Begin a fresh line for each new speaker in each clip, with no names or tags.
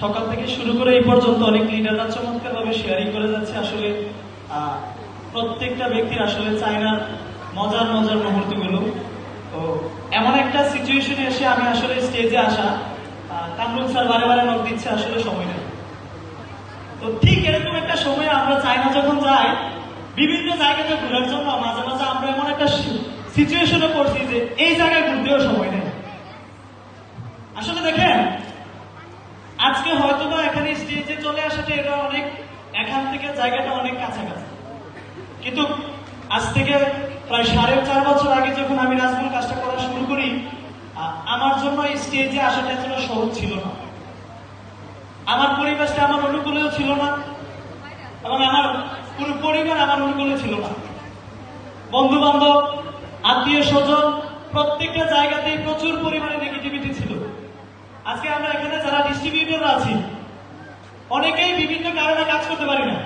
সকাল থেকে শুরু করে এই পর্যন্ত অনেক লিডাররা চমৎকার ভাবে শেয়ারিং করে যাচ্ছে। আসলে প্রত্যেকটা ব্যক্তির আসলে চায় না মজার মজার মুহূর্তগুলো। তো এমন একটা সিচুয়েশনে এসে আমি আসলে স্টেজে আসা, কামরুল স্যার বারে বারে নক দিচ্ছে, আসলে সময় নেই। তো ঠিক এরকম একটা সময় আমরা চায়না যখন যাই বিভিন্ন জায়গাতে ঘোরার জন্য, মাঝে মাঝে আমরা এমন একটা সিচুয়েশনে পড়ছি যে এই জায়গায় ঘুরতেও সময় নেই। আসলে দেখেন, আজকে হয়তো বা এখানে স্টেজে চলে আসাটা এটা অনেক, এখান থেকে জায়গাটা অনেক কাছাকাছি, কিন্তু আজ থেকে প্রায় 4.5 বছর আগে যখন আমি নাজমুল কাজটা করা শুরু করি, আমার জন্য এই স্টেজে আসাটা এতটা সহজ ছিল না। আমার পরিবেশটা আমার অনুকূলেও ছিল না, এবং আমার পুরো পরিবার আমার অনুকূলে ছিল না। বন্ধু বান্ধব, আত্মীয় স্বজন, প্রত্যেকটা জায়গাতেই প্রচুর পরিমাণে নেগেটিভিটি ছিল। আজকে আমরা এখানে যারা ডিস্ট্রিবিউটর আছি, অনেকেই বিভিন্ন কারণে কাজ করতে পারি না।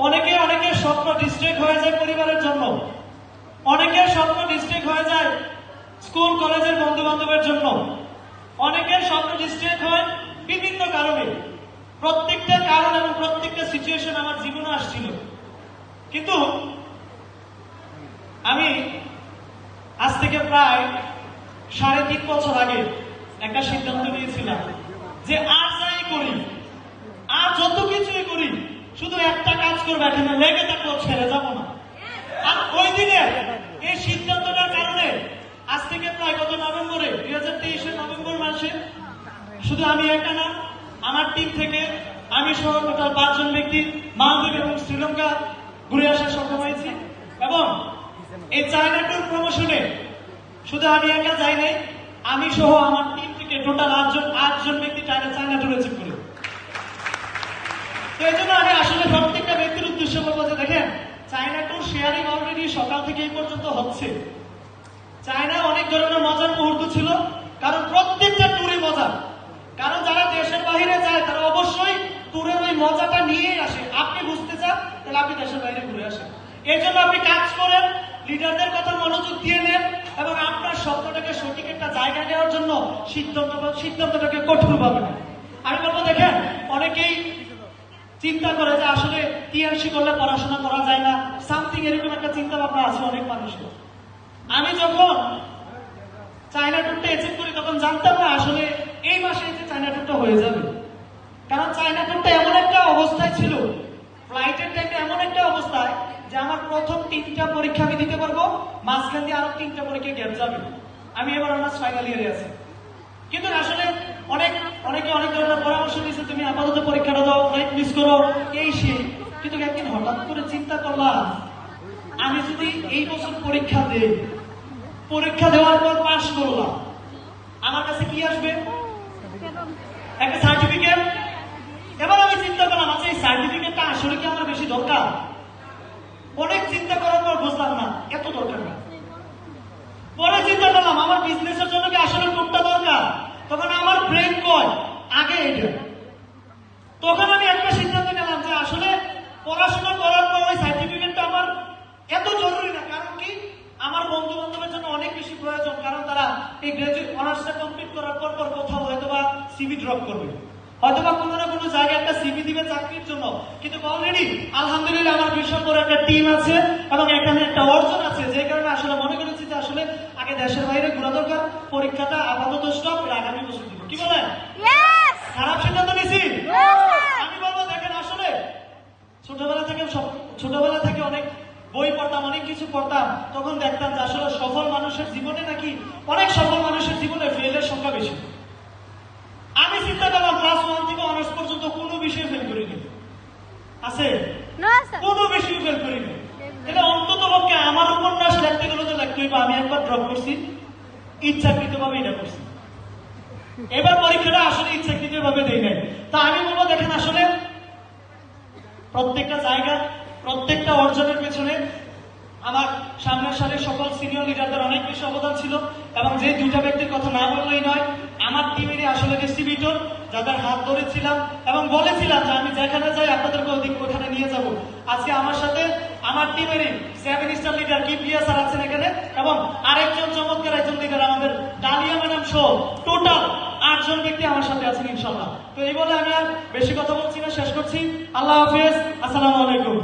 অনেকের স্বপ্ন ডিস্ট্রেক্ট হয়ে যায় পরিবারের জন্য, অনেকের স্বপ্ন ডিস্ট্রেক্ট হয়ে যায় স্কুল কলেজের বন্ধু বান্ধবের জন্য, অনেকের স্বপ্ন ডিস্ট্রেক্ট হয় বিভিন্ন কারণে। প্রত্যেকটা কারণ এবং প্রত্যেকটা সিচুয়েশন আমার জীবনে আসছিল। কিন্তু আমি আজ থেকে প্রায় 3.5 বছর আগে একটা সিদ্ধান্ত নিয়েছিলাম যে আর যাই করি, আর যত কিছুই করি, শুধু একটা কাজ করবো, এখানে লেগে থাকলেও ছেড়ে যাবো না। আর ওই দিনে এই সিদ্ধান্তটার কারণে আজ থেকে প্রায় গত নভেম্বরে 2023 নভেম্বর মাসে শুধু আমি একা না, আমার টিম থেকে আমি সহ টোটাল 5 জন ব্যক্তি মালদ্বীপ এবং শ্রীলঙ্কা ঘুরে আসার সক্ষম হয়েছি। এবং এই চায়না ট্যুর প্রমোশনে শুধু আমি একা যাই নাই, আমি সহ আমার টিম থেকে টোটাল 8 জন ব্যক্তি চায়না ট্যুর অ্যাচিভ করি। তো এই জন্য আমি আসলে প্রত্যেকটা ব্যক্তির উদ্দেশ্য বলবো যে দেখেন, চায়না ট্যুর শেয়ারিং অলরেডি সকাল থেকে এই পর্যন্ত হচ্ছে। চায়নায় অনেক ধরনের মজার মুহূর্ত ছিল, কারণ প্রত্যেকটা ট্যুরই মজার। কারণ যারা দেশের বাইরে যায় তারা অবশ্যই ট্যুরের ওই মজাটা নিয়েই আসে। আপনি বুঝতে চান তাহলে আপনি দেশের বাইরে ঘুরে আসেন। এই জন্য আপনি কাজ করেন, লিডারদের কথা মনোযোগ দিয়ে নেন, এবং আপনার স্বপ্নটাকে সঠিক একটা জায়গায় নেওয়ার জন্য সিদ্ধান্তটাকে কঠোরভাবে নেন। আমি বলবো দেখেন, অনেকেই চিন্তা করে যে আসলে টিএমসি করলে পড়াশোনা করা যায় না, সামথিং এরকম একটা চিন্তা ভাবনা আছে অনেক মানুষের। আমি যখন চায়না ট্যুরটা অ্যাচিভ করি তখন জানতাম না আসলে এই মাসে যে চায়না ট্যুরটা হয়ে যাবে। কারণ চায়না ট্যুরটা এমন একটা অবস্থায় ছিল, ফ্লাইটের টাইমে এমন একটা অবস্থায় যে আমার প্রথম 3টা পরীক্ষা আমি দিতে পারবো, মাঝখান দিয়ে আরো 3টা পরীক্ষা গ্যাপ যাবে। আমি এবার অনার্স ফাইনাল ইয়ারে আছি। কিন্তু আসলে অনেকে অনেক ধরনের পরামর্শ দিয়েছে, তুমি আপাতত পরীক্ষাটা দাও, ফ্লাইট মিস করো, এই সেই। কিন্তু একদিন হঠাৎ করে চিন্তা করলাম, আমি যদি এই বছর পরীক্ষা দেই, পরীক্ষা দেওয়ার পর পাশ করলাম, আমার কাছে কি আসবে? একটা সার্টিফিকেট। এবার আমি চিন্তা করলাম, আচ্ছা এই সার্টিফিকেটটা আসলে কি আমার বেশি দরকার? অনেক চিন্তা করার পর বুঝলাম না, এত দরকার না। পরে চিন্তা করলাম, আমার বিজনেসের জন্য কি আসলে টুকটা দরকার? তখন আমার ব্রেন কয় আগে এটা। তখন আমি একটা সিদ্ধান্ত নিলাম যে আসলে পড়াশোনা করার পর ওই সার্টিফিকেটটা আমার এত জরুরি না। কারণ কি, আমার বন্ধু বান্ধবের জন্য অনেক বেশি প্রয়োজন। কারণ তারা এই গ্রাজুয়েট অনার্সটা কমপ্লিট করার পর কোথাও হয়তোবা সিভি ড্রপ করবে, হয়তোবা কোনো না কোনো জায়গায় একটা সিভি দিবে চাকরির জন্য। কিন্তু অলরেডি আলহামদুলিল্লাহ আমার বিশাল বড় একটা টিম আছে এবং এখানে একটা অর্জন আছে, যে কারণে আসলে মনে করেছি যে আসলে আগে দেশের বাইরে ঘোরা দরকার, পরীক্ষাটা আপাতত স্টপ, আগামী বছর দিব। কি বলেন? খারাপ সিদ্ধান্ত নিছি? আমি বলবো দেখেন, আসলে ছোটবেলা থেকে অনেক বই পড়তাম, অনেক কিছু পড়তাম, তখন দেখতাম যে আসলে সফল মানুষের জীবনে নাকি অনেক সফল মানুষের জীবনে ফেলের সংখ্যা বেশি। আমি চিন্তা করলাম ক্লাস 1 থেকে অনার্স পর্যন্ত কোনো বিষয়ে ফেল করিনি। আছে? কোনো বিষয়ে ফেল করিনি। এটা অন্তত পক্ষে আমার উপন্যাস লিখতে গেলে তো লিখতেই বা আমি একবার ড্রপ করছি, ইচ্ছাকৃত ভাবে এটা করছি। এবার পরীক্ষাটা আসলে ইচ্ছাকৃত ভাবে দেই নাই। তা আমি বলবো দেখেন, আসলে প্রত্যেকটা জায়গা, প্রত্যেকটা অর্জনের পেছনে আমার সামনের সারির সকল সিনিয়র লিডারদের অনেক বেশি অবদান ছিল। এবং যে 2টা ব্যক্তির কথা না বললেই নয়, আমার টিমেরই আসলে ডিস্ট্রিবিউটর, যাদের হাত ধরেছিলাম এবং বলেছিলাম যে আমি যেখানে যাই আপনাদেরকে ওখানে নিয়ে যাব। আজকে আমার সাথে আমার টিমেরই 7 স্টার লিডার কিপ্রিয়া স্যার আছেন এখানে, এবং আরেকজন চমৎকার একজন লিডার আমাদের ডালিয়া ম্যাডাম সহ টোটাল 8 জন ব্যক্তি আমার সাথে আছেন ইনশাআল্লাহ। তো এই বলে আমি আর বেশি কথা বলছি না, শেষ করছি। আল্লাহ হাফেজ, আসসালামু আলাইকুম।